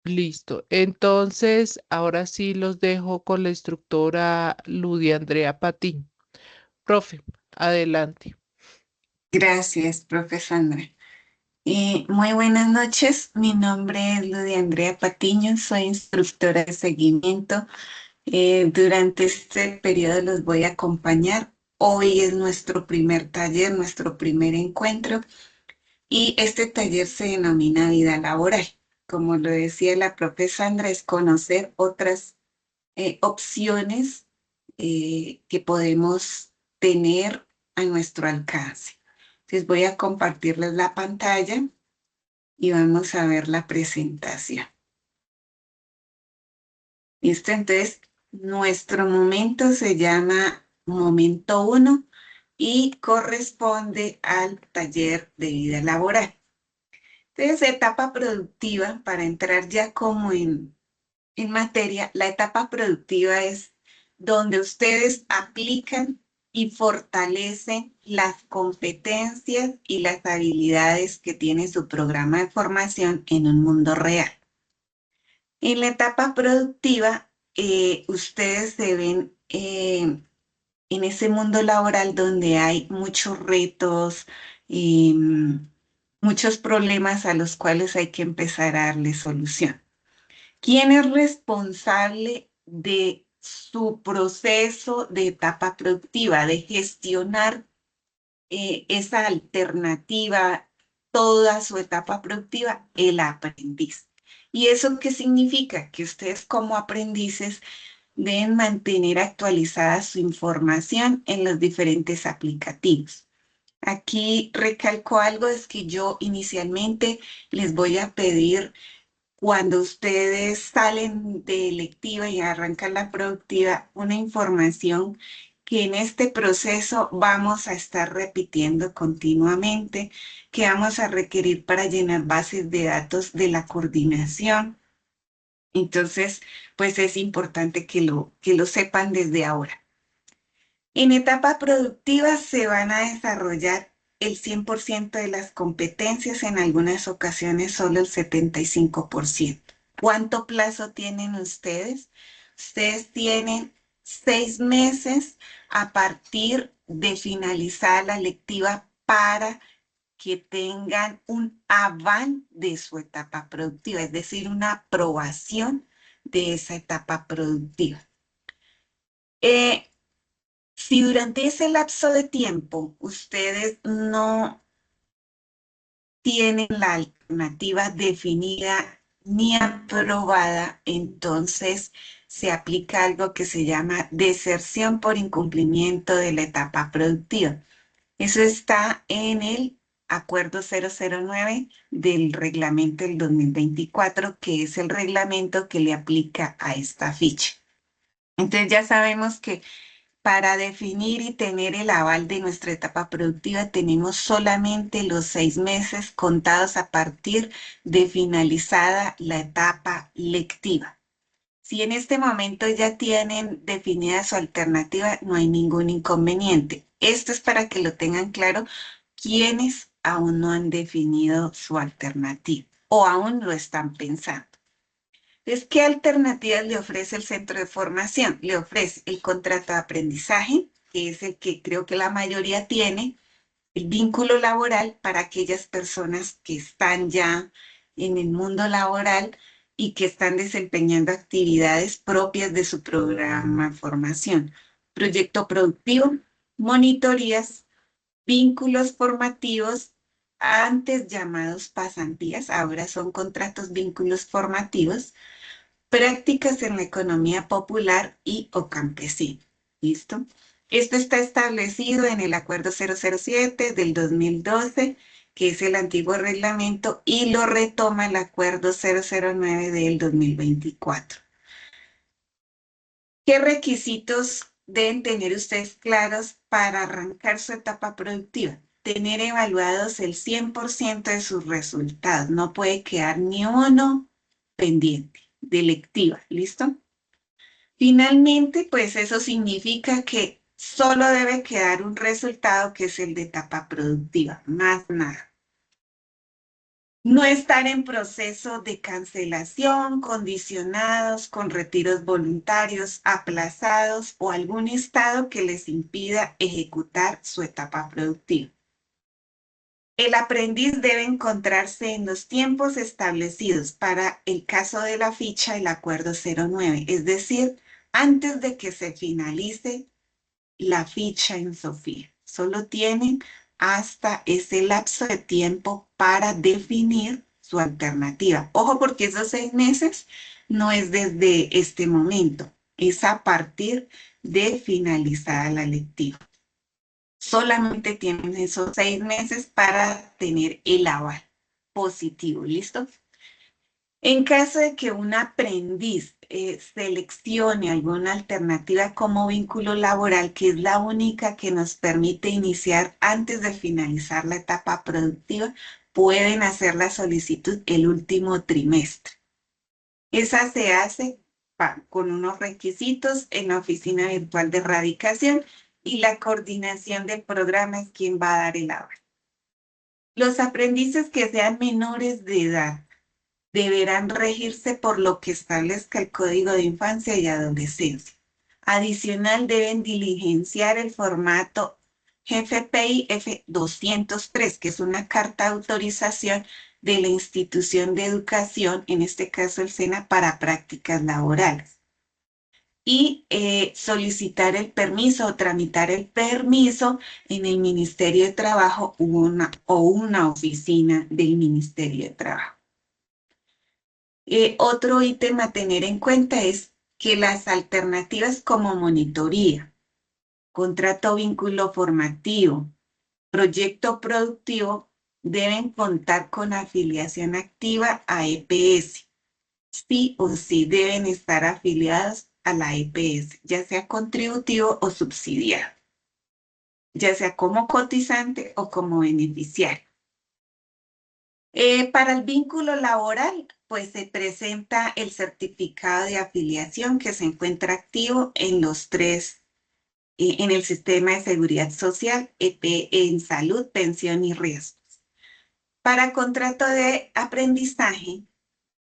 Listo. Entonces, ahora sí los dejo con la instructora Ludia Andrea Patín. Profe, adelante. Gracias, profe Sandra. Muy buenas noches. Mi nombre es Ludia Andrea Patiño, soy instructora de seguimiento. Durante este periodo los voy a acompañar. Hoy es nuestro primer taller, nuestro primer encuentro y este taller se denomina vida laboral. Como lo decía la profe Sandra, es conocer otras opciones que podemos tener a nuestro alcance. Entonces voy a compartirles la pantalla y vamos a ver la presentación. ¿Listo? Entonces, nuestro momento se llama momento uno y corresponde al taller de vida laboral. Entonces, etapa productiva, para entrar ya como en materia, la etapa productiva es donde ustedes aplican y fortalecen las competencias y las habilidades que tiene su programa de formación en un mundo real. En la etapa productiva, ustedes se ven en ese mundo laboral donde hay muchos retos, y muchos problemas a los cuales hay que empezar a darle solución. ¿Quién es responsable de su proceso de etapa productiva, de gestionar esa alternativa, toda su etapa productiva? El aprendiz. ¿Y eso qué significa? Que ustedes como aprendices deben mantener actualizada su información en los diferentes aplicativos. Aquí recalco algo, es que yo inicialmente les voy a pedir cuando ustedes salen de electiva y arrancan la productiva, una información que en este proceso vamos a estar repitiendo continuamente, que vamos a requerir para llenar bases de datos de la coordinación. Entonces, pues es importante que lo sepan desde ahora. En etapa productiva se van a desarrollar el 100% de las competencias, en algunas ocasiones solo el 75%. ¿Cuánto plazo tienen ustedes? Ustedes tienen 6 meses a partir de finalizar la lectiva para que tengan un aval de su etapa productiva, es decir, una aprobación de esa etapa productiva. Eh, si durante ese lapso de tiempo ustedes no tienen la alternativa definida ni aprobada, entonces se aplica algo que se llama deserción por incumplimiento de la etapa productiva. Eso está en el Acuerdo 009 del reglamento del 2024, que es el reglamento que le aplica a esta ficha. Entonces ya sabemos que para definir y tener el aval de nuestra etapa productiva tenemos solamente los 6 meses contados a partir de finalizada la etapa lectiva. Si en este momento ya tienen definida su alternativa, no hay ningún inconveniente. Esto es para que lo tengan claro quienes aún no han definido su alternativa o aún lo están pensando. Entonces, ¿qué alternativas le ofrece el centro de formación? Le ofrece el contrato de aprendizaje, que es el que creo que la mayoría tiene, el vínculo laboral para aquellas personas que están ya en el mundo laboral y que están desempeñando actividades propias de su programa de formación. Proyecto productivo, monitorías, vínculos formativos, antes llamados pasantías, ahora son contratos vínculos formativos, prácticas en la economía popular y o campesina. ¿Listo? Esto está establecido en el Acuerdo 007 del 2012, que es el antiguo reglamento, y lo retoma el Acuerdo 009 del 2024. ¿Qué requisitos deben tener ustedes claros para arrancar su etapa productiva? Tener evaluados el 100% de sus resultados. No puede quedar ni uno pendiente de lectiva. ¿Listo? Finalmente, pues eso significa que solo debe quedar un resultado que es el de etapa productiva, más nada. No estar en proceso de cancelación, condicionados con retiros voluntarios, aplazados o algún estado que les impida ejecutar su etapa productiva. El aprendiz debe encontrarse en los tiempos establecidos para el caso de la ficha del acuerdo 09, es decir, antes de que se finalice la ficha en Sofía. Solo tienen hasta ese lapso de tiempo para definir su alternativa. Ojo, porque esos 6 meses no es desde este momento, es a partir de finalizada la lectiva. Solamente tienen esos 6 meses para tener el aval positivo, ¿listo? En caso de que un aprendiz seleccione alguna alternativa como vínculo laboral, que es la única que nos permite iniciar antes de finalizar la etapa productiva, pueden hacer la solicitud el último trimestre. Esa se hace con unos requisitos en la oficina virtual de erradicación y la coordinación del programa es quien va a dar el aval. Los aprendices que sean menores de edad deberán regirse por lo que establezca el Código de Infancia y Adolescencia. Adicional, deben diligenciar el formato GFPI F203, que es una carta de autorización de la institución de educación, en este caso el SENA, para prácticas laborales. Y solicitar el permiso o tramitar el permiso en el Ministerio de Trabajo o una oficina del Ministerio de Trabajo. Otro ítem a tener en cuenta es que las alternativas como monitoría, contrato vínculo formativo, proyecto productivo deben contar con afiliación activa a EPS. Sí o sí deben estar afiliados a la EPS, ya sea contributivo o subsidiario, ya sea como cotizante o como beneficiario. Para el vínculo laboral, pues se presenta el certificado de afiliación que se encuentra activo en los tres, en el sistema de seguridad social, en salud, pensión y riesgos. Para contrato de aprendizaje,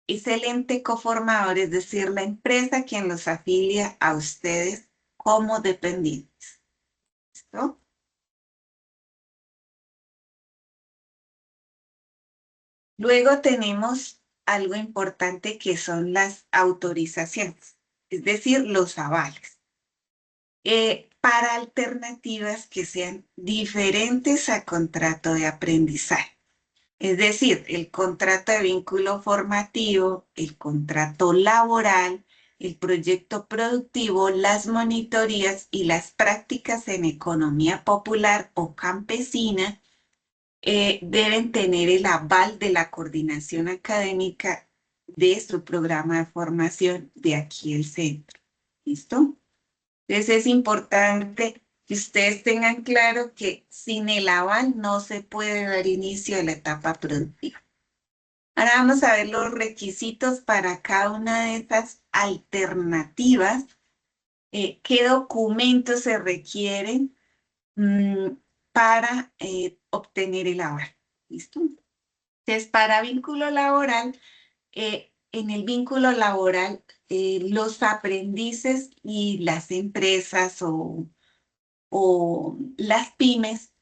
es el ente coformador, es decir, la empresa quien los afilia a ustedes como dependientes. ¿Listo? Luego tenemos algo importante que son las autorizaciones, es decir, los avales. Para alternativas que sean diferentes a contrato de aprendizaje. Es decir, el contrato de vínculo formativo, el contrato laboral, el proyecto productivo, las monitorías y las prácticas en economía popular o campesina deben tener el aval de la coordinación académica de su programa de formación de aquí el centro. ¿Listo? Entonces es importante que ustedes tengan claro que sin el aval no se puede dar inicio a la etapa productiva. Ahora vamos a ver los requisitos para cada una de estas alternativas. ¿Qué documentos se requieren para obtener el aval? ¿Listo? Entonces, para vínculo laboral, en el vínculo laboral, los aprendices y las empresas o las pymes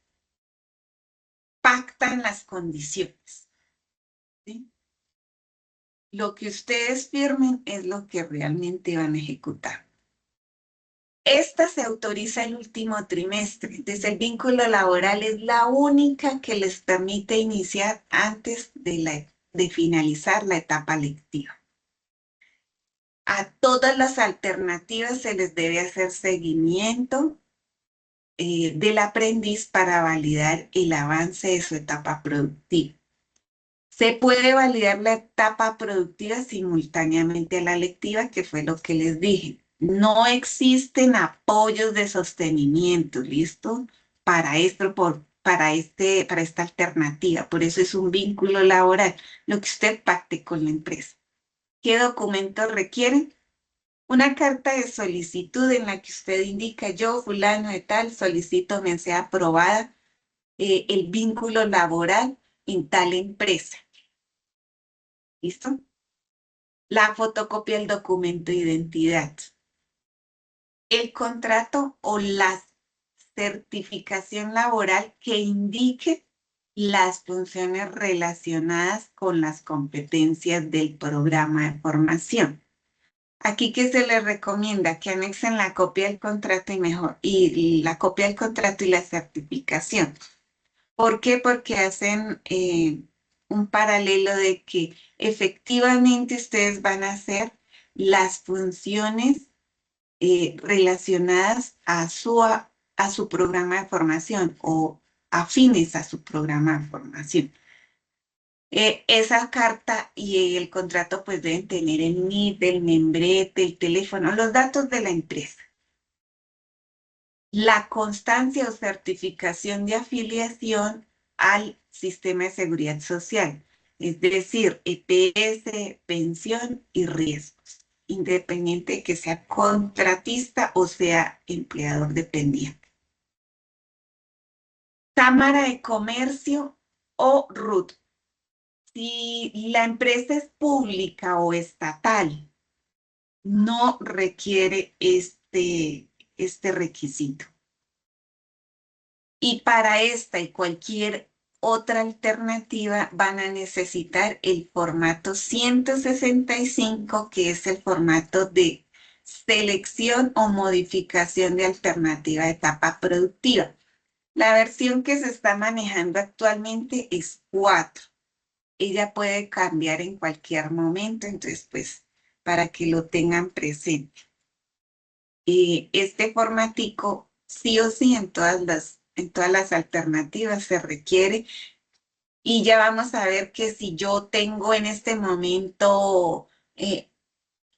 pactan las condiciones, ¿sí? Lo que ustedes firmen es lo que realmente van a ejecutar. Esta se autoriza el último trimestre. Desde el vínculo laboral es la única que les permite iniciar antes de finalizar la etapa lectiva. A todas las alternativas se les debe hacer seguimiento del aprendiz para validar el avance de su etapa productiva. Se puede validar la etapa productiva simultáneamente a la lectiva, que fue lo que les dije. No existen apoyos de sostenimiento, ¿listo? Para esto, para esta alternativa. Por eso es un vínculo laboral, lo que usted pacte con la empresa. ¿Qué documentos requieren? Una carta de solicitud en la que usted indica: yo, fulano de tal, solicito me sea aprobada el vínculo laboral en tal empresa. ¿Listo? La fotocopia del documento de identidad. El contrato o la certificación laboral que indique las funciones relacionadas con las competencias del programa de formación. Aquí que se les recomienda que anexen la copia del contrato y la copia del contrato y la certificación. ¿Por qué? Porque hacen un paralelo de que efectivamente ustedes van a hacer las funciones relacionadas a su programa de formación o afines a su programa de formación. Esa carta y el contrato pues deben tener el NID, el membrete, el teléfono, los datos de la empresa. La constancia o certificación de afiliación al sistema de seguridad social, es decir, EPS, pensión y riesgos, independiente de que sea contratista o sea empleador dependiente. Cámara de Comercio o RUT. Si la empresa es pública o estatal, no requiere este requisito. Y para esta y cualquier otra alternativa van a necesitar el formato 165, que es el formato de selección o modificación de alternativa de etapa productiva. La versión que se está manejando actualmente es 4. Ella puede cambiar en cualquier momento, entonces pues para que lo tengan presente. Este formatico sí o sí en todas las alternativas se requiere y ya vamos a ver que si yo tengo en este momento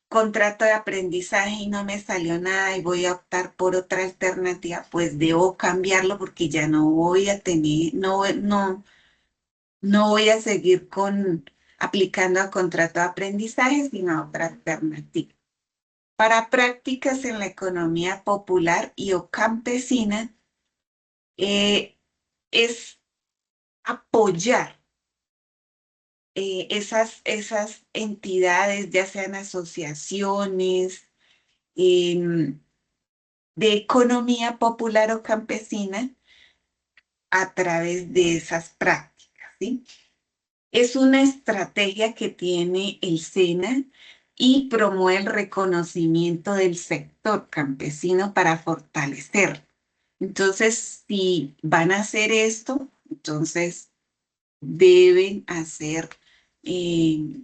contrato de aprendizaje y no me salió nada y voy a optar por otra alternativa, pues debo cambiarlo porque ya no voy a tener, no voy a seguir aplicando a contrato de aprendizaje, sino a otra alternativa. Para prácticas en la economía popular y o campesina, es apoyar esas entidades, ya sean asociaciones de economía popular o campesina, a través de esas prácticas, ¿sí? Es una estrategia que tiene el SENA y promueve el reconocimiento del sector campesino para fortalecerlo. Entonces, si van a hacer esto, entonces deben eh,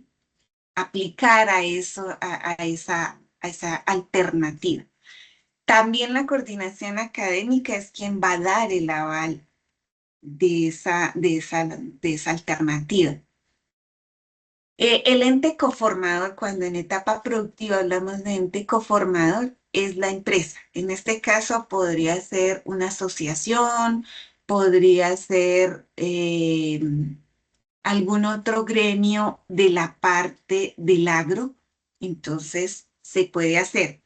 aplicar a eso, a esa alternativa. También la coordinación académica es quien va a dar el aval de esa alternativa. El ente coformador, cuando en etapa productiva hablamos de ente coformador, es la empresa. En este caso podría ser una asociación, podría ser algún otro gremio de la parte del agro. Entonces, se puede hacer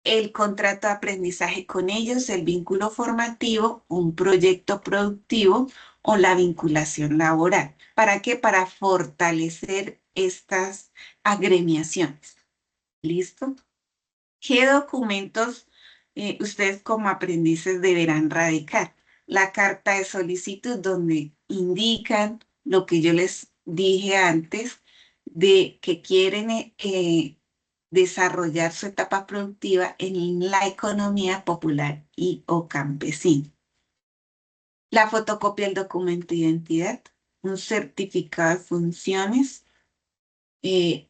el contrato de aprendizaje con ellos, el vínculo formativo, un proyecto productivo o la vinculación laboral. ¿Para qué? Para fortalecer estas agremiaciones. ¿Listo? ¿Qué documentos ustedes como aprendices deberán radicar? La carta de solicitud donde indican lo que yo les dije antes de que quieren desarrollar su etapa productiva en la economía popular y o campesina. La fotocopia del documento de identidad, un certificado de funciones eh,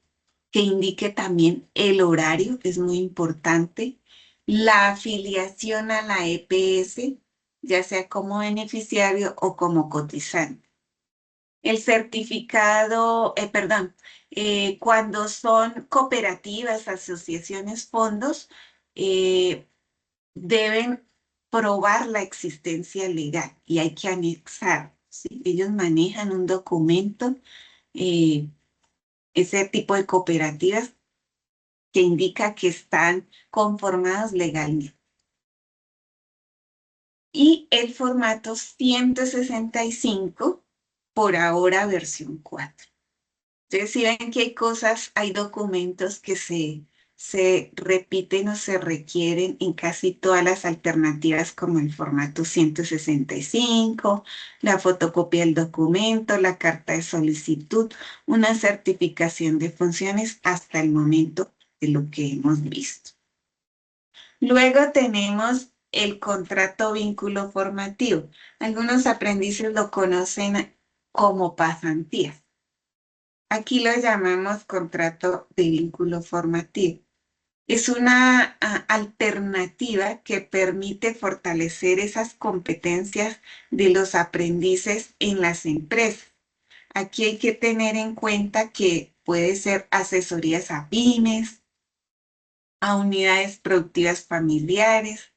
que indique también el horario, es muy importante. La afiliación a la EPS, ya sea como beneficiario o como cotizante. El certificado, perdón, cuando son cooperativas, asociaciones, fondos, eh, deben probar la existencia legal y hay que anexar, ¿sí? Ellos manejan un documento, eh, ese tipo de cooperativas que indica que están conformados legalmente. Y el formato 165, por ahora versión 4. Entonces, si ven que hay cosas, hay documentos que se repiten o se requieren en casi todas las alternativas, como el formato 165, la fotocopia del documento, la carta de solicitud, una certificación de funciones hasta el momento de lo que hemos visto. Luego tenemos el contrato vínculo formativo. Algunos aprendices lo conocen como pasantías. Aquí lo llamamos contrato de vínculo formativo. Es una alternativa que permite fortalecer esas competencias de los aprendices en las empresas. Aquí hay que tener en cuenta que puede ser asesorías a pymes, a unidades productivas familiares,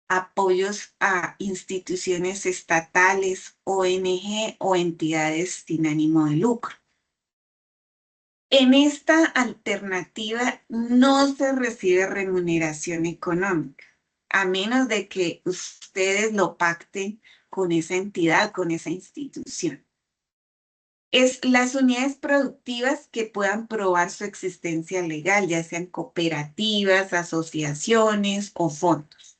apoyos a instituciones estatales, ONG o entidades sin ánimo de lucro. En esta alternativa no se recibe remuneración económica, a menos de que ustedes lo pacten con esa entidad, con esa institución. Es las unidades productivas que puedan probar su existencia legal, ya sean cooperativas, asociaciones o fondos,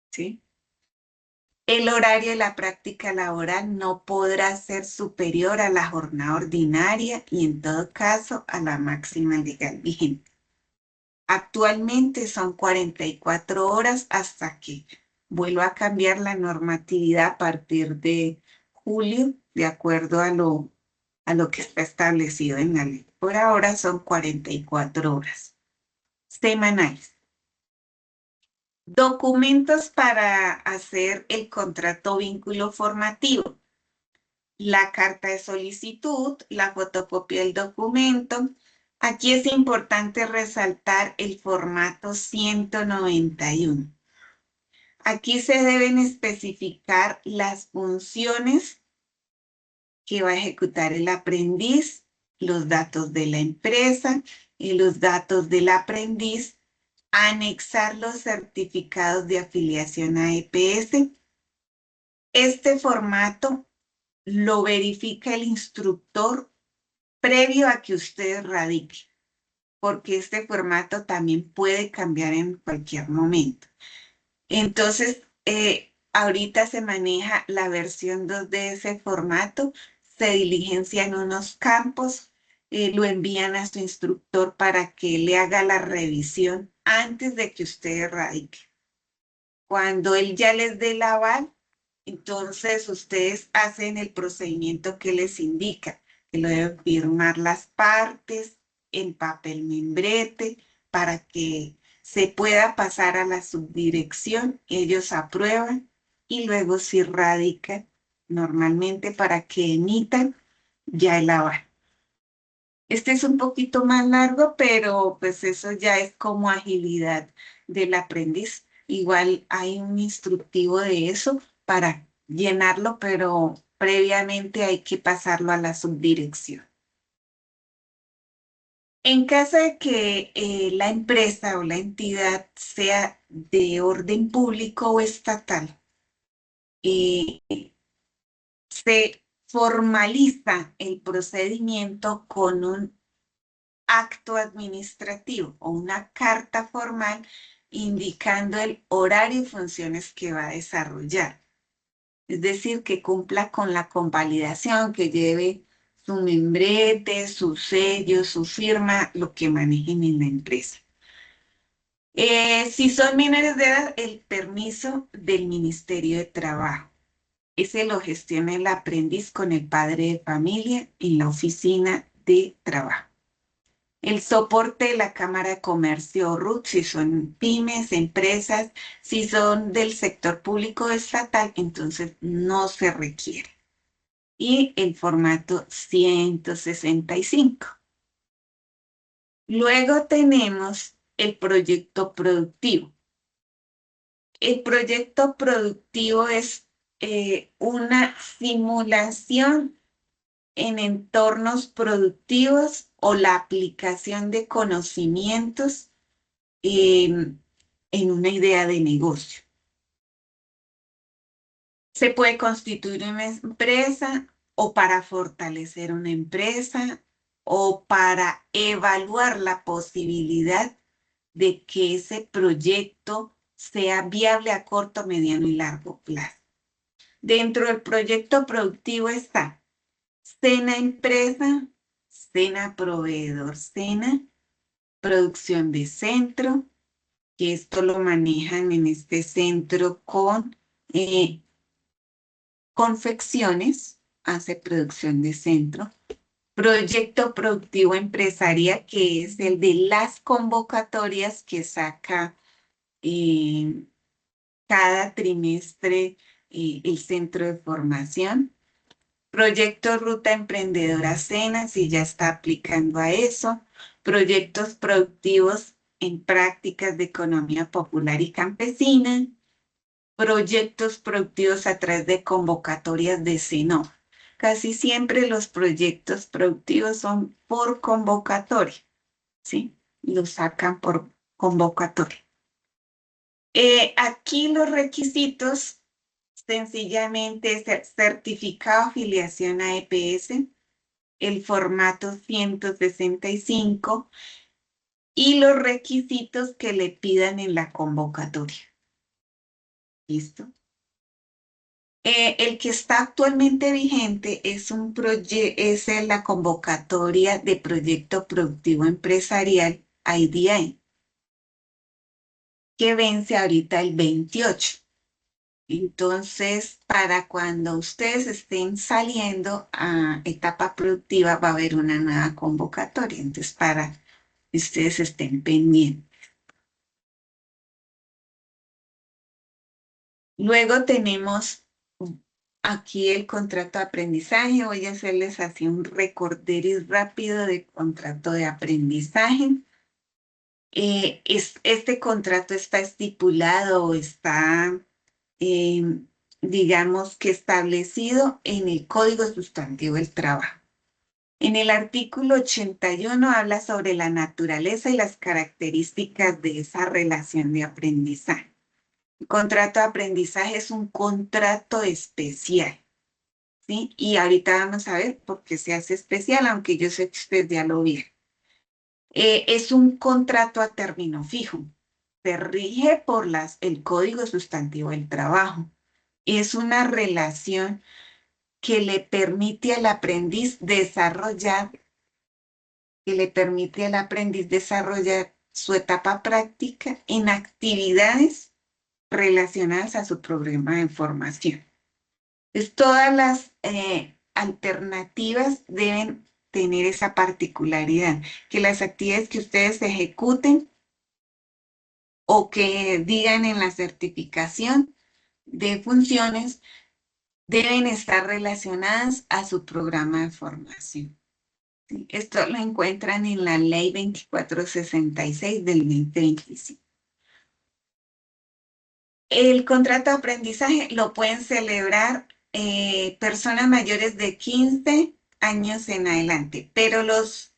¿sí? El horario de la práctica laboral no podrá ser superior a la jornada ordinaria y en todo caso a la máxima legal vigente. Actualmente son 44 horas hasta que vuelva a cambiar la normatividad a partir de julio, de acuerdo a lo que está establecido en la ley. Por ahora son 44 horas semanales. Documentos para hacer el contrato vínculo formativo. La carta de solicitud, la fotocopia del documento. Aquí es importante resaltar el formato 191. Aquí se deben especificar las funciones que va a ejecutar el aprendiz, los datos de la empresa y los datos del aprendiz, anexar los certificados de afiliación a EPS. Este formato lo verifica el instructor previo a que usted radique, porque este formato también puede cambiar en cualquier momento. Entonces, ahorita se maneja la versión 2 de ese formato, se diligencian unos campos, lo envían a su instructor para que le haga la revisión antes de que usted radique. Cuando él ya les dé el aval, entonces ustedes hacen el procedimiento que les indica, que lo deben firmar las partes en papel membrete para que se pueda pasar a la subdirección, ellos aprueban y luego se radican normalmente para que emitan ya el aval. Este es un poquito más largo, pero pues eso ya es como agilidad del aprendiz. Igual hay un instructivo de eso para llenarlo, pero previamente hay que pasarlo a la subdirección. En caso de que la empresa o la entidad sea de orden público o estatal, eh, se formaliza el procedimiento con un acto administrativo o una carta formal indicando el horario y funciones que va a desarrollar. Es decir, que cumpla con la convalidación, que lleve su membrete, su sello, su firma, lo que manejen en la empresa. Si son menores de edad, el permiso del Ministerio de Trabajo. Ese lo gestiona el aprendiz con el padre de familia en la oficina de trabajo. El soporte de la Cámara de Comercio o RUT, si son pymes, empresas, si son del sector público estatal, entonces no se requiere. Y el formato 165. Luego tenemos el proyecto productivo. El proyecto productivo es una simulación en entornos productivos o la aplicación de conocimientos en una idea de negocio. Se puede constituir una empresa o para fortalecer una empresa o para evaluar la posibilidad de que ese proyecto sea viable a corto, mediano y largo plazo. Dentro del proyecto productivo está SENA empresa, SENA proveedor, SENA, producción de centro, que esto lo manejan en este centro con confecciones, hace producción de centro. Proyecto productivo empresarial, que es el de las convocatorias que saca cada trimestre el centro de formación. Proyecto Ruta Emprendedora SENA, si ya está aplicando a eso. Proyectos productivos en prácticas de economía popular y campesina. Proyectos productivos a través de convocatorias de SENO. Casi siempre los proyectos productivos son por convocatoria, ¿sí? Los sacan por convocatoria. Aquí los requisitos sencillamente es el certificado de afiliación a EPS, el formato 165 y los requisitos que le pidan en la convocatoria. ¿Listo? El que está actualmente vigente es la convocatoria de Proyecto Productivo Empresarial, IDI, que vence ahorita el 28. Entonces, para cuando ustedes estén saliendo a etapa productiva, va a haber una nueva convocatoria. Entonces, para que ustedes estén pendientes. Luego tenemos aquí el contrato de aprendizaje. Voy a hacerles así un recorderis rápido de contrato de aprendizaje. Este contrato está estipulado o está, digamos que establecido en el Código Sustantivo del Trabajo. En el artículo 81 habla sobre la naturaleza y las características de esa relación de aprendizaje. El contrato de aprendizaje es un contrato especial, ¿sí? Y ahorita vamos a ver por qué se hace especial, aunque yo sé que ustedes ya lo vieron. Es un contrato a término fijo. Se rige por el Código Sustantivo del Trabajo. Es una relación que le permite al aprendiz desarrollar su etapa práctica en actividades relacionadas a su programa de formación. Entonces, todas las alternativas deben tener esa particularidad, que las actividades que ustedes ejecuten o que digan en la certificación de funciones deben estar relacionadas a su programa de formación. ¿Sí? Esto lo encuentran en la Ley 2466 del 2025. El contrato de aprendizaje lo pueden celebrar personas mayores de 15 años en adelante, pero los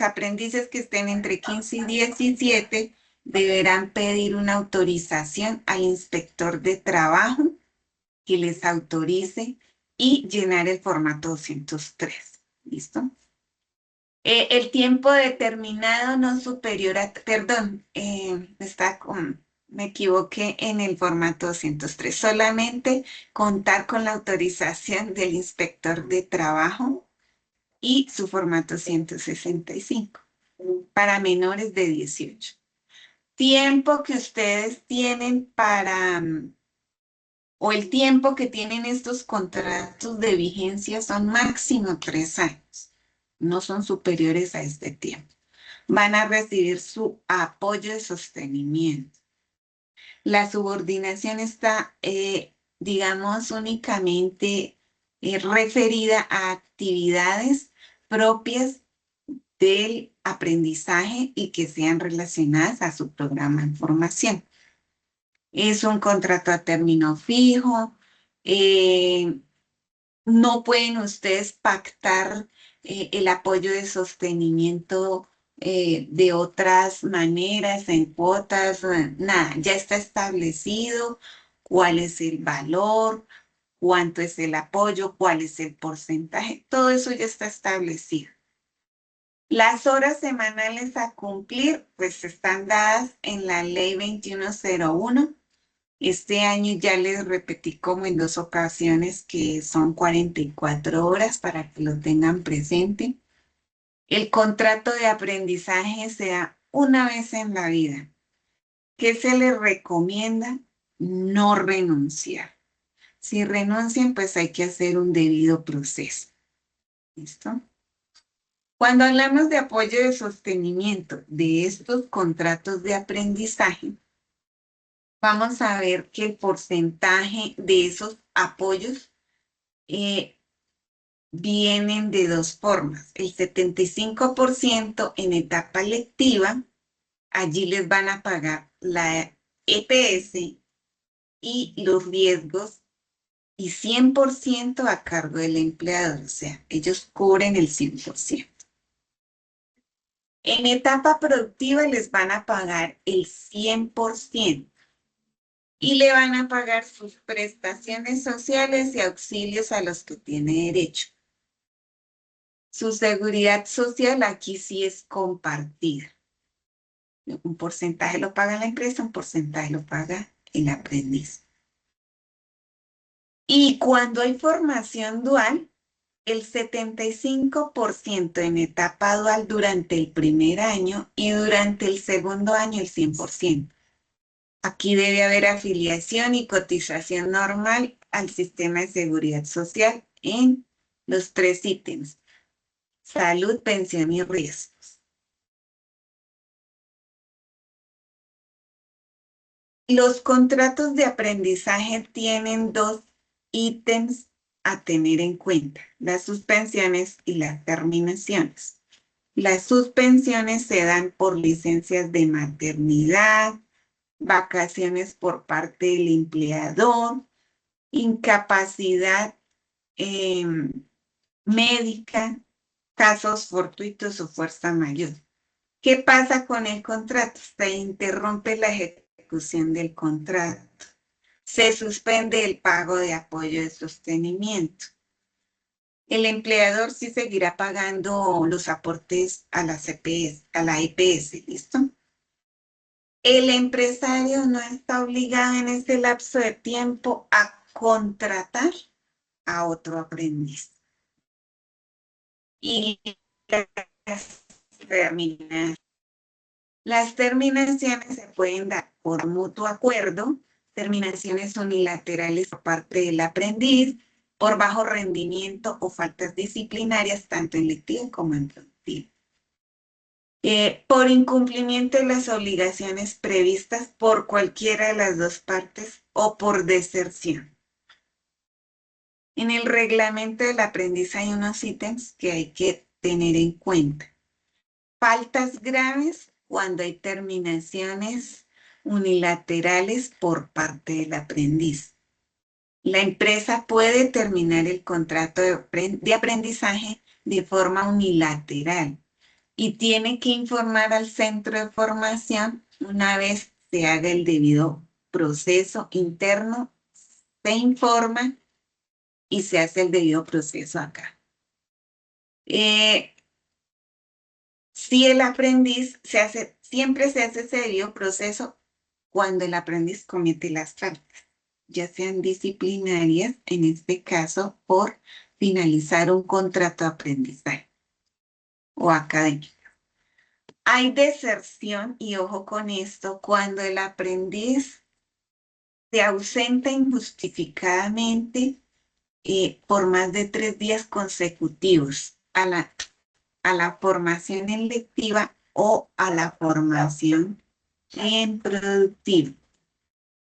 aprendices que estén entre 15 y 17 deberán pedir una autorización al inspector de trabajo que les autorice y llenar el formato 203. ¿Listo? El tiempo determinado no superior a, perdón, me equivoqué en el formato 203. Solamente contar con la autorización del inspector de trabajo y su formato 165 para menores de 18. Tiempo que ustedes tienen o el tiempo que tienen estos contratos de vigencia son máximo 3 años. No son superiores a este tiempo. Van a recibir su apoyo de sostenimiento. La subordinación está, digamos, únicamente referida a actividades propias del aprendizaje y que sean relacionadas a su programa de formación. Es un contrato a término fijo. No pueden ustedes pactar el apoyo de sostenimiento de otras maneras, en cuotas, nada. Ya está establecido cuál es el valor, cuánto es el apoyo, cuál es el porcentaje. Todo eso ya está establecido. Las horas semanales a cumplir, pues están dadas en la Ley 2101. Este año ya les repetí como en 2 ocasiones que son 44 horas para que lo tengan presente. El contrato de aprendizaje se da una vez en la vida. ¿Qué se les recomienda? No renunciar. Si renuncian, pues hay que hacer un debido proceso. ¿Listo? Cuando hablamos de apoyo de sostenimiento de estos contratos de aprendizaje, vamos a ver que el porcentaje de esos apoyos vienen de dos formas. El 75% en etapa lectiva, allí les van a pagar la EPS y los riesgos y 100% a cargo del empleador, o sea, ellos cubren el 100%. En etapa productiva les van a pagar el 100% y le van a pagar sus prestaciones sociales y auxilios a los que tiene derecho. Su seguridad social aquí sí es compartida. Un porcentaje lo paga la empresa, un porcentaje lo paga el aprendiz. Y cuando hay formación dual, el 75% en etapa dual durante el primer año y durante el segundo año el 100%. Aquí debe haber afiliación y cotización normal al sistema de seguridad social en los 3 ítems: salud, pensión y riesgos. Los contratos de aprendizaje tienen 2 ítems a tener en cuenta: las suspensiones y las terminaciones. Las suspensiones se dan por licencias de maternidad, vacaciones por parte del empleador, incapacidad médica, casos fortuitos o fuerza mayor. ¿Qué pasa con el contrato? Se interrumpe la ejecución del contrato. Se suspende el pago de apoyo de sostenimiento. El empleador sí seguirá pagando los aportes a la CPS, a la EPS, ¿listo? El empresario no está obligado en ese lapso de tiempo a contratar a otro aprendiz. Y las terminaciones se pueden dar por mutuo acuerdo, terminaciones unilaterales por parte del aprendiz, por bajo rendimiento o faltas disciplinarias, tanto en lectivo como en productivo. Por incumplimiento de las obligaciones previstas por cualquiera de las dos partes o por deserción. En el reglamento del aprendiz hay unos ítems que hay que tener en cuenta. Faltas graves cuando hay terminaciones unilaterales por parte del aprendiz. La empresa puede terminar el contrato de aprendizaje de forma unilateral y tiene que informar al centro de formación una vez se haga el debido proceso interno, se informa y se hace el debido proceso acá. Si el aprendiz siempre se hace ese debido proceso cuando el aprendiz comete las faltas, ya sean disciplinarias, en este caso por finalizar un contrato de aprendizaje o académico. Hay deserción, y ojo con esto, cuando el aprendiz se ausenta injustificadamente por más de 3 días consecutivos a la formación en lectiva o a la formación en productiva.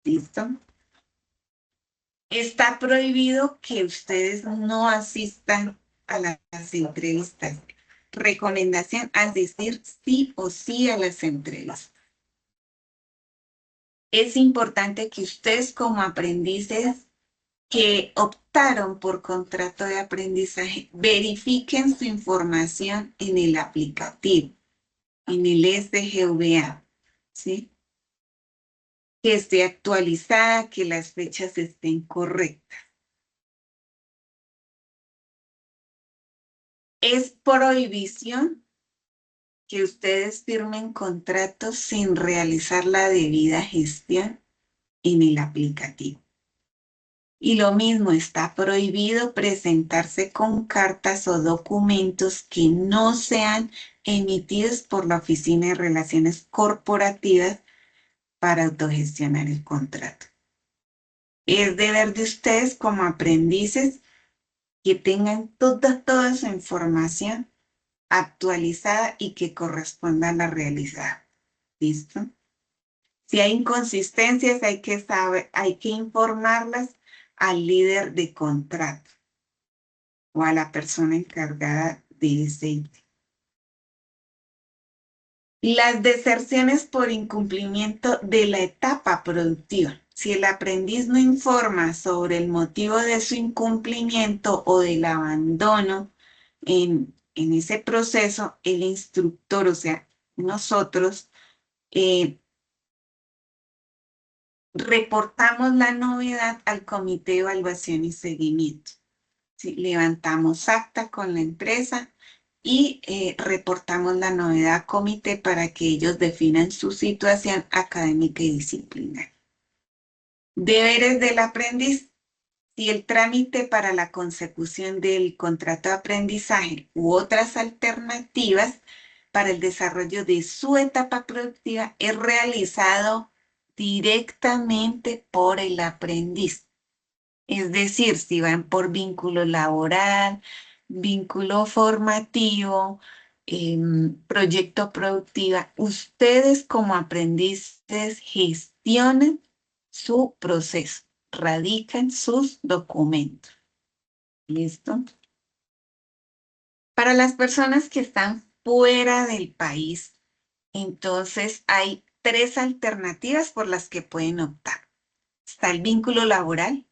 ¿Listo? Está prohibido que ustedes no asistan a las entrevistas. Recomendación, es decir, sí o sí a las entrevistas. Es importante que ustedes como aprendices que optaron por contrato de aprendizaje verifiquen su información en el aplicativo, en el SGVA, ¿sí? Que esté actualizada, que las fechas estén correctas. Es prohibición que ustedes firmen contratos sin realizar la debida gestión en el aplicativo. Y lo mismo, está prohibido presentarse con cartas o documentos que no sean emitidos por la Oficina de Relaciones Corporativas para autogestionar el contrato. Es deber de ustedes como aprendices que tengan toda su información actualizada y que corresponda a la realidad. ¿Listo? Si hay inconsistencias, hay que informarlas al líder de contrato o a la persona encargada de ese ítem. Las deserciones por incumplimiento de la etapa productiva. Si el aprendiz no informa sobre el motivo de su incumplimiento o del abandono en ese proceso, el instructor, o sea, nosotros, reportamos la novedad al Comité de Evaluación y Seguimiento. ¿Sí? Levantamos acta con la empresa y reportamos la novedad al comité para que ellos definan su situación académica y disciplinaria. Deberes del aprendiz. Si el trámite para la consecución del contrato de aprendizaje u otras alternativas para el desarrollo de su etapa productiva es realizado directamente por el aprendiz. Es decir, si van por vínculo laboral, vínculo formativo, proyecto productiva, ustedes como aprendices gestionan su proceso, radican sus documentos. ¿Listo? Para las personas que están fuera del país, entonces hay 3 alternativas por las que pueden optar. Está el vínculo laboral,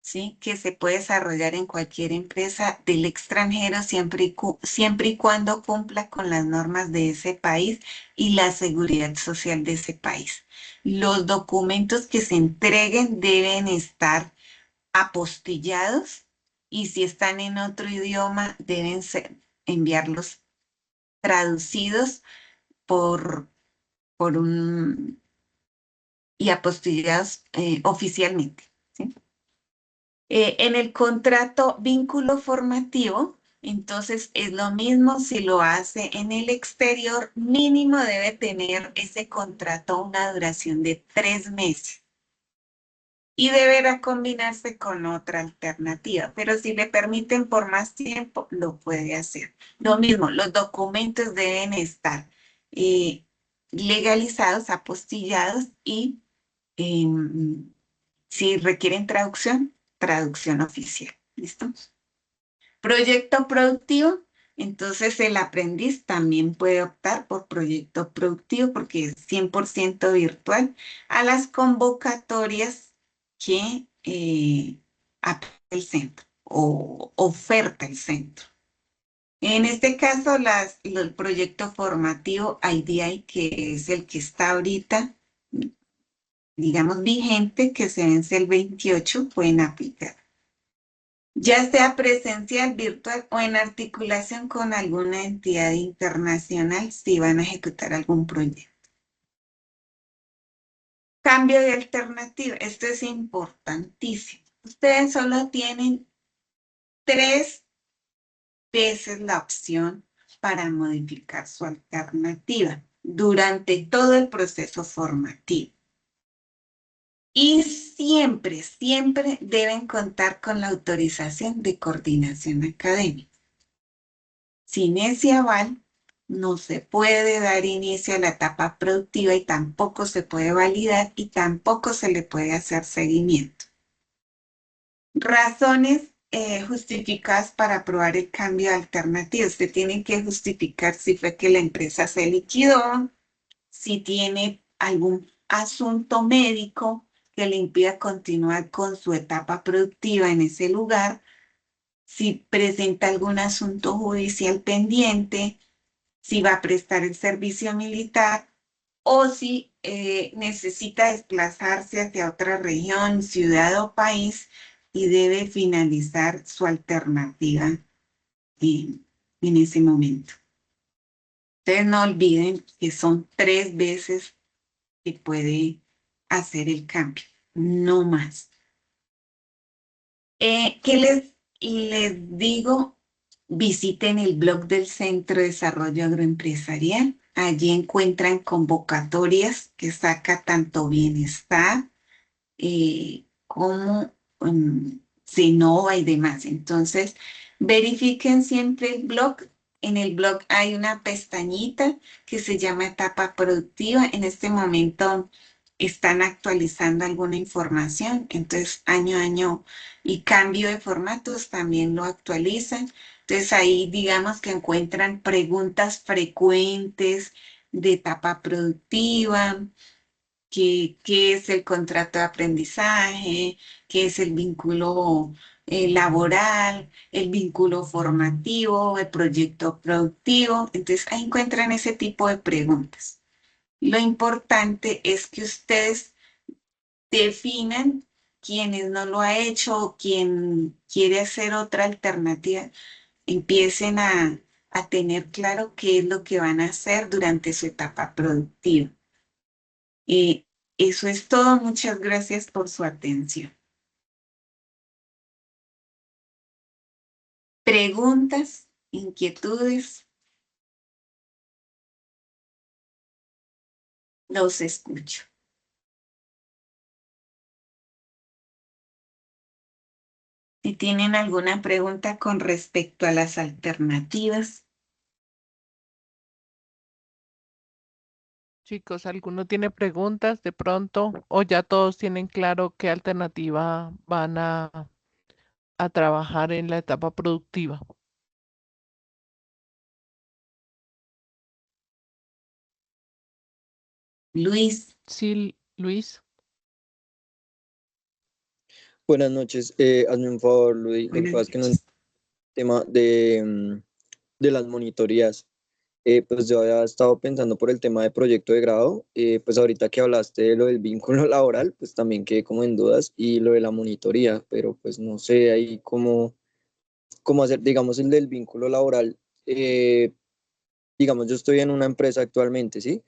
¿sí? Que se puede desarrollar en cualquier empresa del extranjero siempre y cuando cumpla con las normas de ese país y la seguridad social de ese país. Los documentos que se entreguen deben estar apostillados y si están en otro idioma deben enviarlos traducidos por y apostillados oficialmente. ¿Sí? En el contrato vínculo formativo, entonces es lo mismo si lo hace en el exterior, mínimo debe tener ese contrato una duración de 3 meses y deberá combinarse con otra alternativa, pero si le permiten por más tiempo, lo puede hacer. Lo mismo, los documentos deben estar legalizados, apostillados y si requieren traducción, traducción oficial. ¿Listo? Proyecto productivo. Entonces, el aprendiz también puede optar por proyecto productivo porque es 100% virtual a las convocatorias que aplica el centro o oferta el centro. En este caso, el proyecto formativo IDI, que es el que está ahorita, digamos, vigente, que se vence el 28, pueden aplicar. Ya sea presencial, virtual o en articulación con alguna entidad internacional si van a ejecutar algún proyecto. Cambio de alternativa. Esto es importantísimo. Ustedes solo tienen 3 veces la opción para modificar su alternativa durante todo el proceso formativo. Y siempre deben contar con la autorización de coordinación académica. Sin ese aval, no se puede dar inicio a la etapa productiva y tampoco se puede validar y tampoco se le puede hacer seguimiento. Razones justificadas para aprobar el cambio de alternativa. Usted tiene que justificar si fue que la empresa se liquidó, si tiene algún asunto médico que le impida continuar con su etapa productiva en ese lugar, si presenta algún asunto judicial pendiente, si va a prestar el servicio militar o si necesita desplazarse hacia otra región, ciudad o país y debe finalizar su alternativa en ese momento. Ustedes no olviden que son 3 veces que puede hacer el cambio, no más. ¿Qué les digo? Visiten el blog del Centro de Desarrollo Agroempresarial. Allí encuentran convocatorias que saca tanto Bienestar como Cenova y demás. Entonces, verifiquen siempre el blog. En el blog hay una pestañita que se llama etapa productiva. En este momento están actualizando alguna información, entonces año a año y cambio de formatos también lo actualizan. Entonces ahí digamos que encuentran preguntas frecuentes de etapa productiva, qué es el contrato de aprendizaje, qué es el vínculo laboral, el vínculo formativo, el proyecto productivo. Entonces ahí encuentran ese tipo de preguntas. Lo importante es que ustedes definan quienes no lo ha hecho o quien quiere hacer otra alternativa, empiecen a tener claro qué es lo que van a hacer durante su etapa productiva. Eh, Eso es todo. Muchas gracias por su atención. ¿Preguntas? ¿Inquietudes? Los escucho. Si tienen alguna pregunta con respecto a las alternativas. Chicos, ¿alguno tiene preguntas de pronto o ya todos tienen claro qué alternativa van a trabajar en la etapa productiva? Luis, Sí, Luis. Buenas noches. Hazme un favor, Luis. Lo que buenas pasa es que no noches. entiendo el tema de las monitorías. Pues yo había estado pensando por el tema de proyecto de grado. Pues ahorita que hablaste de lo del vínculo laboral, pues también quedé como en dudas y lo de la monitoría, pero pues no sé ahí cómo hacer, digamos, el del vínculo laboral. Digamos, yo estoy en una empresa actualmente, ¿sí?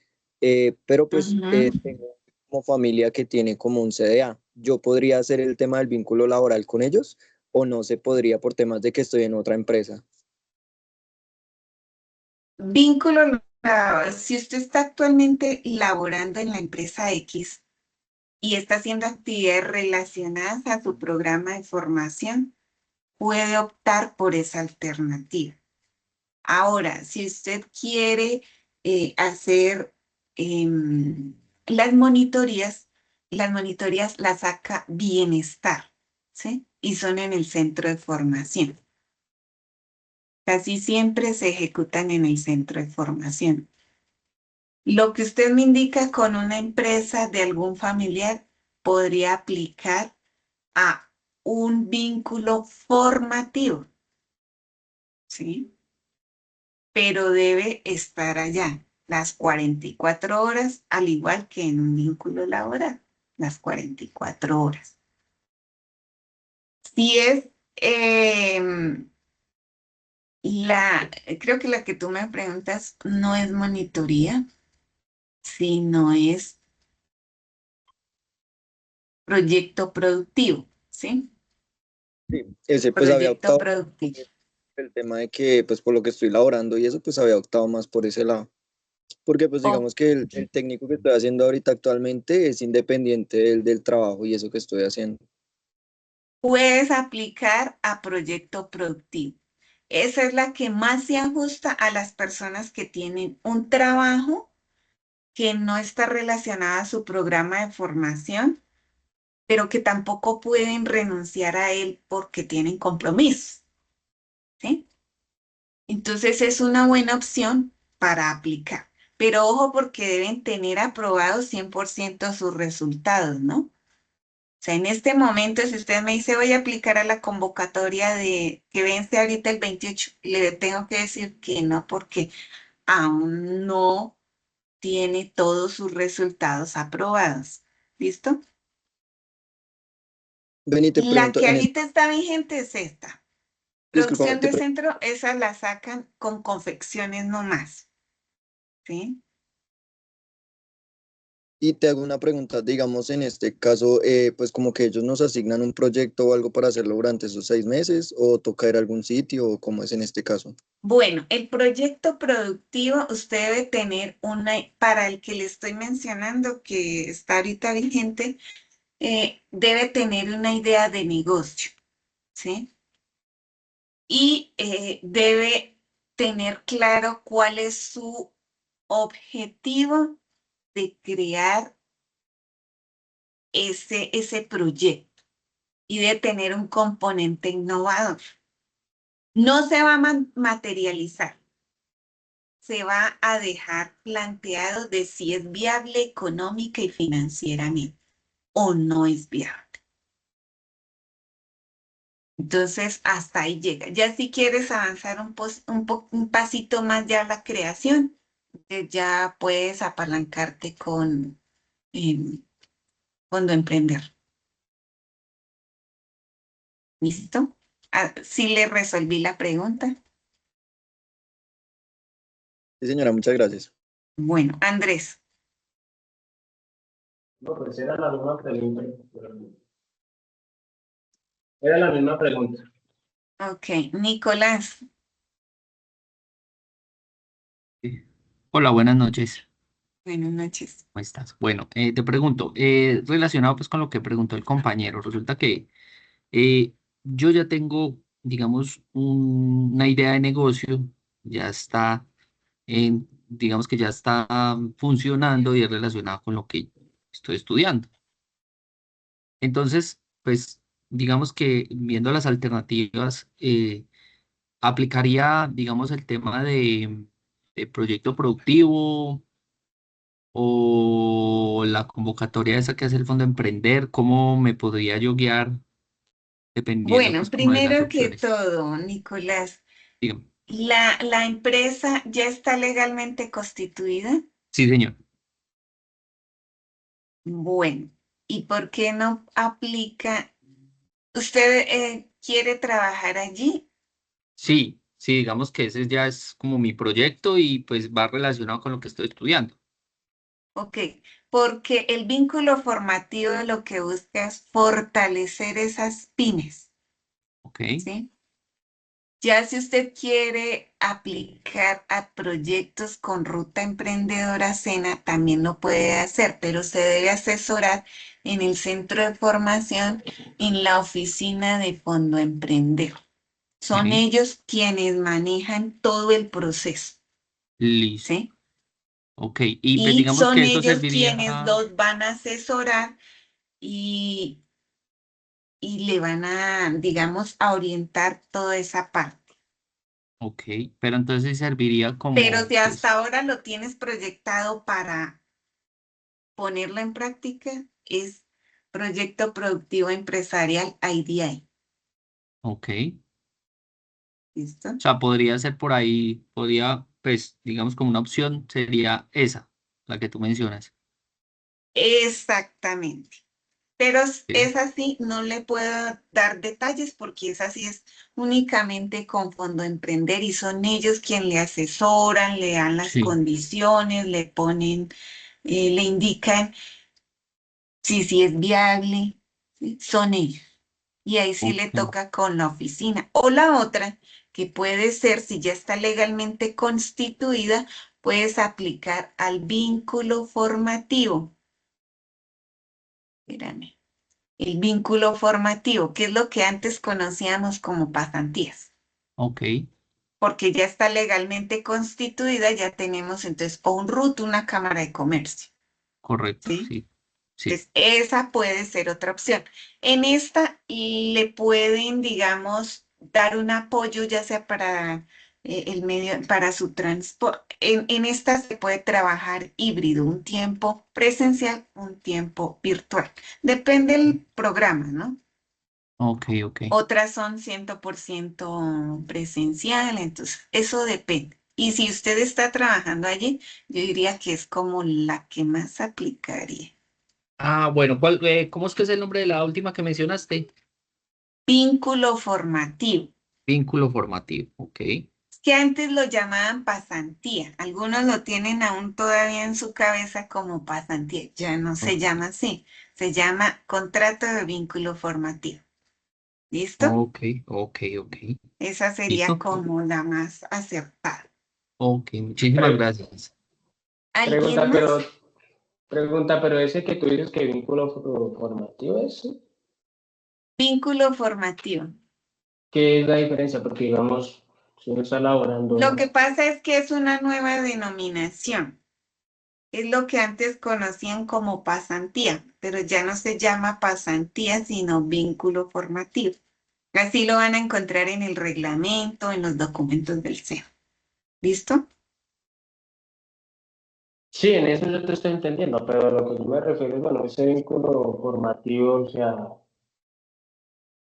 Pero pues Ujú. tengo como familia que tiene como un CDA. ¿Yo podría hacer el tema del vínculo laboral con ellos o no se podría por temas de que estoy en otra empresa? Vínculo, si usted está actualmente laborando en la empresa X y está haciendo actividades relacionadas a su programa de formación, puede optar por esa alternativa. Ahora, si usted quiere hacer em, las monitorías las saca Bienestar, ¿sí? Y son en el centro de formación. Casi siempre se ejecutan en el centro de formación. Lo que usted me indica con una empresa de algún familiar podría aplicar a un vínculo formativo, ¿sí? Pero debe estar allá las 44 horas, al igual que en un vínculo laboral, las 44 horas. Si es em, creo que la que tú me preguntas no es monitoría, sino es proyecto productivo, ¿sí? Sí, ese pues había Proyecto optado productivo. el tema de que pues por lo que estoy laborando y eso pues había optado más por ese lado. Porque pues O digamos que el técnico que estoy haciendo ahorita actualmente es independiente del trabajo y eso que estoy haciendo. puedes aplicar a proyecto productivo. Esa es la que más se ajusta a las personas que tienen un trabajo que no está relacionado a su programa de formación, pero que tampoco pueden renunciar a él porque tienen compromisos, ¿sí? Entonces es una buena opción para aplicar. Pero ojo porque deben tener aprobados 100% sus resultados, ¿no? O sea, en este momento, si usted me dice voy a aplicar a la convocatoria de que vence ahorita el 28, le tengo que decir que no, porque aún no tiene todos sus resultados aprobados. ¿Listo? Ven y te La pregunto, que ahorita está vigente es esta. discúlpame, Producción de centro, esa la sacan con confecciones nomás. ¿sí? Y te hago una pregunta, digamos, en este caso, pues como que ellos nos asignan un proyecto o algo para hacerlo durante esos 6 meses, o toca ir a algún sitio, o cómo es en este caso. Bueno, el proyecto productivo usted debe tener para el que le estoy mencionando que está ahorita vigente, debe tener una idea de negocio, ¿sí? Y debe tener claro cuál es su objetivo de crear ese proyecto y de tener un componente innovador. No se va a materializar, se va a dejar planteado de si es viable económica y financieramente o no es viable. Entonces, hasta ahí llega. Ya si quieres avanzar un pasito más ya a la creación, ya puedes apalancarte con Fondo Emprender. ¿Listo? Sí le resolví la pregunta. Sí, señora, muchas gracias. Bueno, Andrés. No, pues era la misma pregunta. Era la misma pregunta. Ok, Nicolás. Sí. Hola, buenas noches. Buenas noches. ¿Cómo estás? Bueno, te pregunto, relacionado pues con lo que preguntó el compañero, resulta que eh, yo ya tengo, digamos, una idea de negocio, ya está, digamos que ya está funcionando y es relacionado con lo que estoy estudiando. Entonces, pues, digamos que viendo las alternativas, aplicaría, digamos, el tema de proyecto productivo o la convocatoria esa que hace el Fondo Emprender, ¿cómo me podría yo guiar dependiendo Bueno, pues como de las primero que opciones? todo, Nicolás, Dígame. ¿la empresa ya está legalmente constituida? Sí, señor. Bueno, ¿y por qué no aplica? ¿Usted quiere trabajar allí? Sí, sí, digamos que ese ya es como mi proyecto y pues va relacionado con lo que estoy estudiando. Ok, porque el vínculo formativo lo que busca es fortalecer esas pymes, Ok, ¿sí? Ya si usted quiere aplicar a proyectos con ruta emprendedora Sena, también lo puede hacer, pero se debe asesorar en el centro de formación, en la oficina de Fondo Emprender. Son ok, ellos quienes manejan todo el proceso, listo. ¿sí? Ok, y pues Y digamos son que eso ellos quienes serviría, los van a asesorar y, y le van a, digamos, a orientar toda esa parte. ok, pero entonces sí serviría Pero como si hasta pues, ahora lo tienes proyectado para ponerlo en práctica, es Proyecto Productivo Empresarial IDI. ok. O ¿Listo? sea, podría ser por ahí, podría, pues, digamos como una opción sería esa, la que tú mencionas. Exactamente. Pero Sí, es así, no le puedo dar detalles porque es así, es únicamente con Fondo Emprender y son ellos quienes le asesoran, le dan las sí, condiciones, le ponen, le indican si es viable, ¿sí? Son ellos. Y ahí sí le ok, toca con la oficina. O la otra, que puede ser, si ya está legalmente constituida, puedes aplicar al vínculo formativo. Espérame. El vínculo formativo, que es lo que antes conocíamos como pasantías, ok, porque ya está legalmente constituida, ya tenemos entonces o un RUT, una cámara de comercio, correcto, ¿sí? sí, sí, Entonces, esa puede ser otra opción. En esta le pueden, digamos, dar un apoyo, ya sea para el medio, para su transporte. En esta se puede trabajar híbrido, un tiempo presencial, un tiempo virtual. Depende del programa, ¿no? ok, ok. Otras son 100% presencial, entonces eso depende. Y si usted está trabajando allí, yo diría que es como la que más aplicaría. Ah, bueno, ¿cómo es que es el nombre de la última que mencionaste? Vínculo formativo. Vínculo formativo, ok. que antes lo llamaban pasantía. Algunos lo tienen aún todavía en su cabeza como pasantía. Ya no se llama así. Se llama contrato de vínculo formativo. ¿Listo? Ok, ok, ok. Esa sería ¿Listo? como la más acertada. Ok, muchísimas Pre- gracias. ¿Alguien pregunta, pero, más? ese que tú dices que vínculo formativo es, ¿sí? Vínculo formativo. ¿Qué es la diferencia? Porque digamos, si uno está Lo que laborando, pasa es que es una nueva denominación. Es lo que antes conocían como pasantía, pero ya no se llama pasantía, sino vínculo formativo. Así lo van a encontrar en el reglamento, en los documentos del SEO. ¿Listo? sí, en eso yo te estoy entendiendo, pero a lo que yo me refiero es, bueno, ese vínculo formativo, o sea,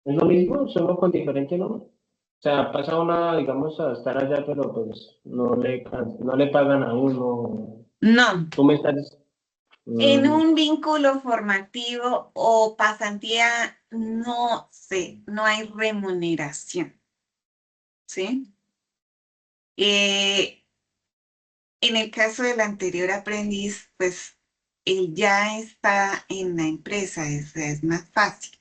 ¿es lo mismo, solo con diferente nombre? O sea, pasa una, digamos, a estar allá, pero pues no le pagan a uno. No. Tú me estás... En mm, un vínculo formativo o pasantía no hay remuneración, ¿sí? Eh, en el caso del anterior aprendiz, pues él ya está en la empresa, es más fácil.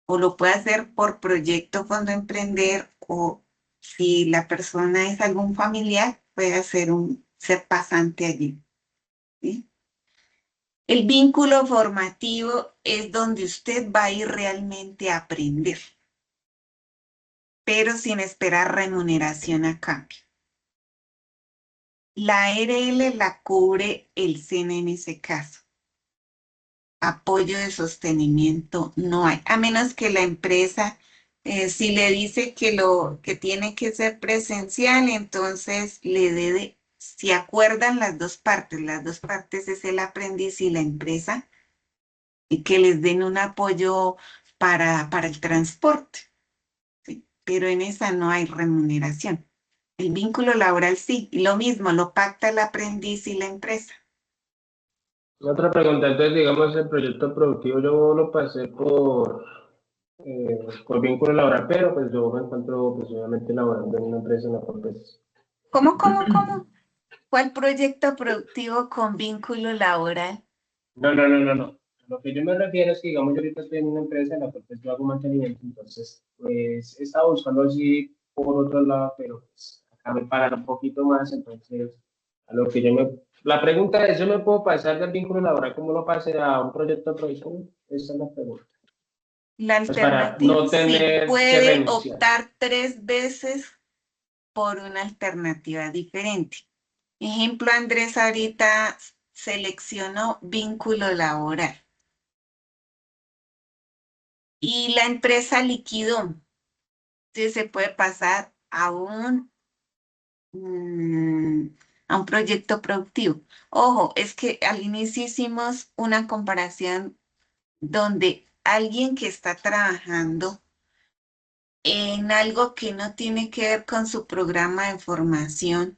O lo puede hacer por proyecto Fondo Emprender o si la persona es algún familiar, puede ser pasante allí, ¿sí? El vínculo formativo es donde usted va a ir realmente a aprender, pero sin esperar remuneración a cambio. La ARL la cubre el SENA en ese caso. Apoyo de sostenimiento no hay, a menos que la empresa, si le dice que tiene que ser presencial, entonces le debe, si acuerdan las dos partes es el aprendiz y la empresa, y que les den un apoyo para el transporte, ¿sí? Pero en esa no hay remuneración. El vínculo laboral sí, y lo mismo, lo pacta el aprendiz y la empresa. Otra pregunta, entonces, digamos, el proyecto productivo yo lo pasé por vínculo laboral, pero pues yo me encuentro, pues obviamente, laborando en una empresa en la cual, pues, ¿Cómo? ¿Cuál proyecto productivo con vínculo laboral? no. Lo que yo me refiero es que, digamos, yo ahorita estoy en una empresa en la cual pues, yo hago mantenimiento, entonces, pues, he estado buscando así por otro lado, pero pues, acá me pagan un poquito más, entonces, a lo que yo me... La pregunta es, ¿yo me puedo pasar del vínculo laboral como lo pasé a un proyecto de producción? Esa es la pregunta. La Pues para alternativa no sí, tener que puede renunciar. optar 3 veces por una alternativa diferente. Ejemplo, Andrés ahorita seleccionó vínculo laboral y la empresa liquidó. Entonces se puede pasar mm, a un proyecto productivo. Ojo, es que al inicio hicimos una comparación donde alguien que está trabajando en algo que no tiene que ver con su programa de formación,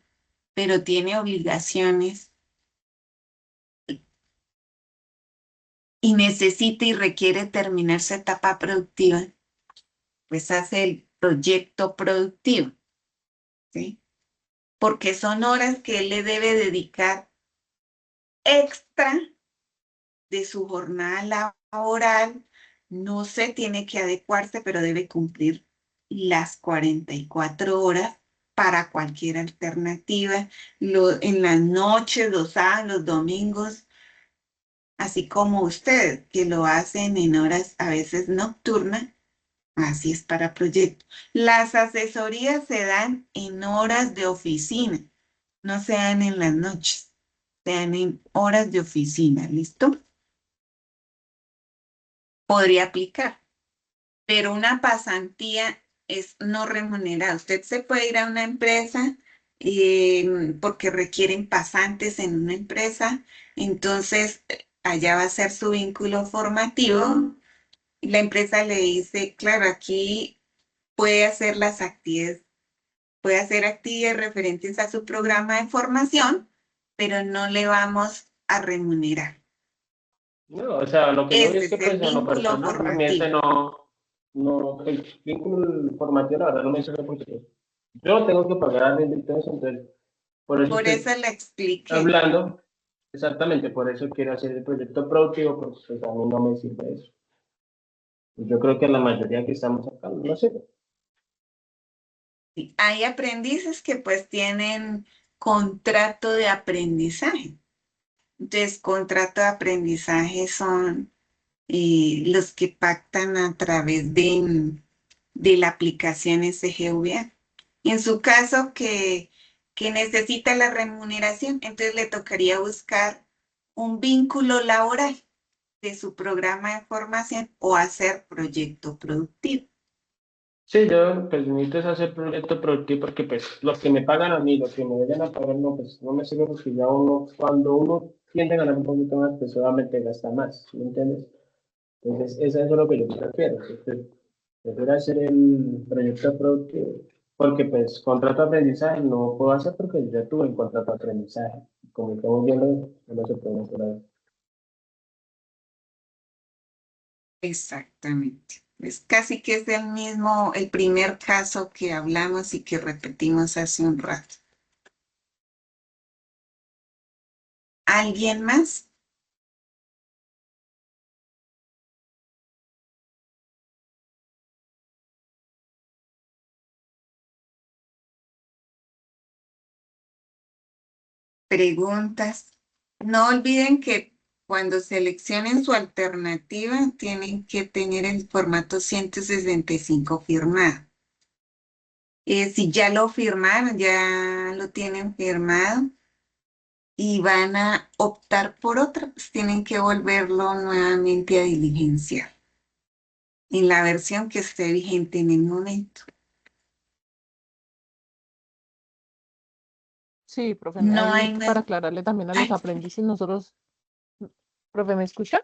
pero tiene obligaciones y necesita y requiere terminar su etapa productiva, pues hace el proyecto productivo, ¿sí? Porque son horas que él le debe dedicar extra de su jornada laboral. No se tiene que adecuarse, pero debe cumplir las 44 horas para cualquier alternativa, en las noches, los sábados, los domingos, así como ustedes, que lo hacen en horas a veces nocturnas, así es para proyectos. Las asesorías se dan en horas de oficina, no se dan en las noches, se dan en horas de oficina, ¿listo? Podría aplicar, pero una pasantía es no remunerada. Usted se puede ir a una empresa porque requieren pasantes en una empresa, entonces allá va a ser su vínculo formativo. Y la empresa le dice, claro, aquí puede hacer las actividades, puede hacer actividades referentes a su programa de formación, pero no le vamos a remunerar. No, o sea, lo que yo vi Ese es que es el pues en lo vínculo personal a mí ese formativo. no, el vínculo formativo la verdad no me sirve porque Yo no tengo que pagar arriendo y todo eso, entonces, por eso Por estoy eso le expliqué. hablando, exactamente, por eso quiero hacer el proyecto productivo, porque pues a mí no me sirve eso. Yo creo que la mayoría que estamos acá no sirve. Sí, hay aprendices que pues tienen contrato de aprendizaje. Entonces, contrato de aprendizaje son los que pactan a través de la aplicación SGVA. En su caso, que necesita la remuneración, entonces le tocaría buscar un vínculo laboral de su programa de formación o hacer proyecto productivo. Sí, yo pues necesito es hacer proyecto productivo porque pues los que me pagan a mí, los que me vayan a pagar, no, pues no me sirve porque ya uno, cuando uno tiende a ganar un poquito más, pues obviamente gasta más, ¿me entiendes? Entonces, eso es lo que yo prefiero. Prefiero hacer el proyecto productivo porque pues contrato de aprendizaje no puedo hacer porque yo ya tuve el contrato de aprendizaje. Como estamos viendo, no se puede hacer ahí. Exactamente. Es casi que es el mismo, el primer caso que hablamos y que repetimos hace un rato. ¿Alguien más? ¿Preguntas? No olviden que cuando seleccionen su alternativa tienen que tener el formato 165 firmado. Si ya lo firmaron, ya lo tienen firmado y van a optar por otra, pues tienen que volverlo nuevamente a diligenciar en la versión que esté vigente en el momento. Sí, profe, No ahí hay para más. aclararle también a los Ay, aprendices, nosotros, profe, ¿me escucha?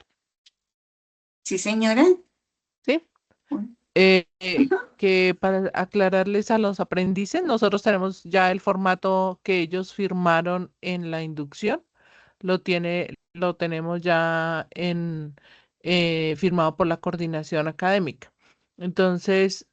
sí, señora. Sí. Que para aclararles a los aprendices, nosotros tenemos ya el formato que ellos firmaron en la inducción, lo tenemos ya firmado por la coordinación académica. Entonces,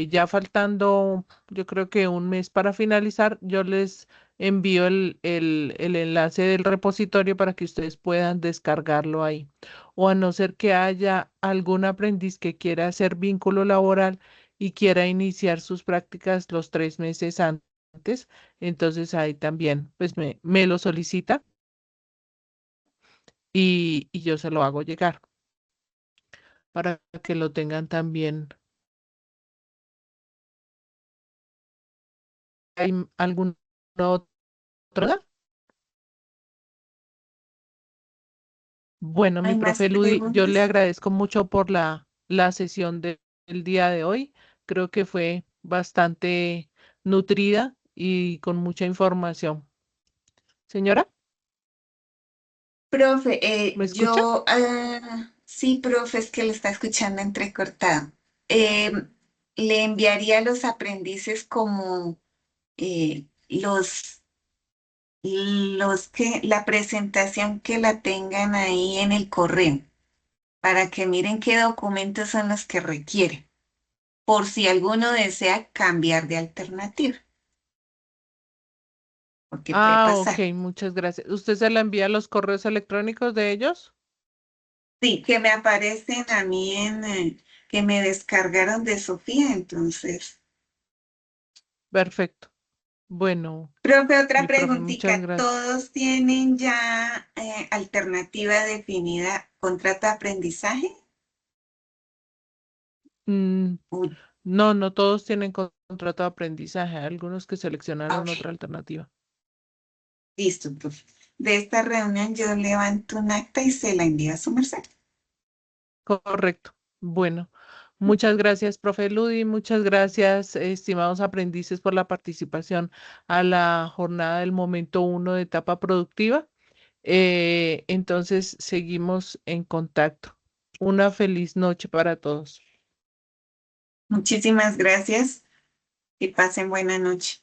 ya faltando, yo creo que un mes para finalizar, yo les envío el enlace del repositorio para que ustedes puedan descargarlo ahí. O a no ser que haya algún aprendiz que quiera hacer vínculo laboral y quiera iniciar sus prácticas los 3 meses antes, entonces ahí también pues me lo solicita y yo se lo hago llegar para que lo tengan también. ¿Hay alguna otra? Bueno, mi ¿Hay más profe Ludi, yo le preguntas? agradezco mucho por la sesión del día de hoy. Creo que fue bastante nutrida y con mucha información. Señora, Profe, ¿me escucha? sí, profe, es que le está escuchando entrecortado. Eh, Le enviaría a los aprendices como la presentación que la tengan ahí en el correo, para que miren qué documentos son los que requieren, por si alguno desea cambiar de alternativa, porque puede Ah, ok, pasar. muchas gracias. ¿Usted se la envía a los correos electrónicos de ellos? Sí, que me aparecen a mí que me descargaron de Sofía, entonces. Perfecto. Bueno, Profe, otra mi profe, muchas preguntita. gracias. ¿Todos tienen ya alternativa definida, contrato de aprendizaje? Mm, Uy, no, no todos tienen contrato de aprendizaje, hay algunos que seleccionaron ok, otra alternativa. listo, profe. De esta reunión yo levanto un acta y se la envío a su merced. Correcto. Bueno, muchas gracias, profe Ludi, muchas gracias, estimados aprendices, por la participación a la jornada del momento 1 de etapa productiva. Entonces, seguimos en contacto. Una feliz noche para todos. Muchísimas gracias y pasen buena noche.